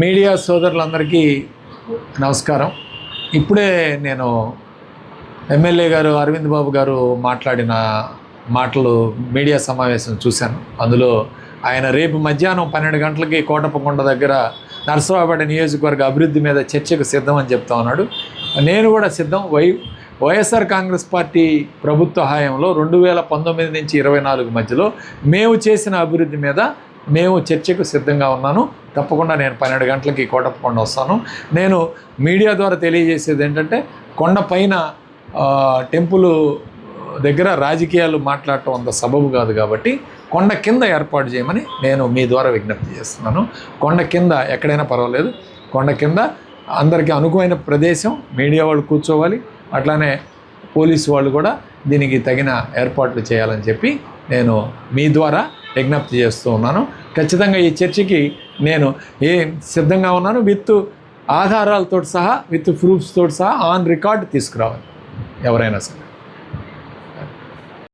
Media సోదరులందరికీ నమస్కారం. ఇప్పుడే నేను ఎమ్మెల్యే గారు అరవింద్ బాబు గారు మాట్లాడిన మాటలు మీడియా సమావేశం చూశాను. అందులో ఆయన రేపు మధ్యాహ్నం 12 గంటలకి కోటప్పకొండ దగ్గర నరసరావుపేట నియోజకవర్గ అభివృద్ధి మీద చర్చకు సిద్ధం అని చెప్తా ఉన్నాడు. నేను కూడా సిద్ధం. వైఎస్ఆర్ కాంగ్రెస్ పార్టీ ప్రభుత్వ హయాంలో 2019 నుంచి 24 మధ్యలో మేము చేసిన అభివృద్ధి మీద మేము చర్చకు సిద్ధంగా ఉన్నాను. తప్పకుండా నేను 12 గంటలకి కోటప్పకొండ వస్తాను. నేను మీడియా ద్వారా తెలియజేసేది ఏంటంటే, కొండపైన టెంపుల్ దగ్గర రాజకీయాలు మాట్లాడటం అంత సబబు కాదు కాబట్టి కొండ కింద ఏర్పాటు చేయమని నేను మీ ద్వారా విజ్ఞప్తి చేస్తున్నాను. కొండ కింద ఎక్కడైనా పర్వాలేదు, కొండ కింద అందరికీ అనుకూలమైన ప్రదేశం, మీడియా వాళ్ళు కూర్చోవాలి, అట్లానే పోలీసు వాళ్ళు కూడా దీనికి తగిన ఏర్పాట్లు చేయాలని చెప్పి నేను మీ ద్వారా విజ్ఞప్తి చేస్తూ ఉన్నాను. ఖచ్చితంగా ఈ చర్చకి నేను సిద్ధంగా ఉన్నాను. విత్ ఆధారాలతో సహా, విత్ ప్రూఫ్స్ తోటి సహా ఆన్ రికార్డ్ తీసుకురావాలి ఎవరైనా సరే.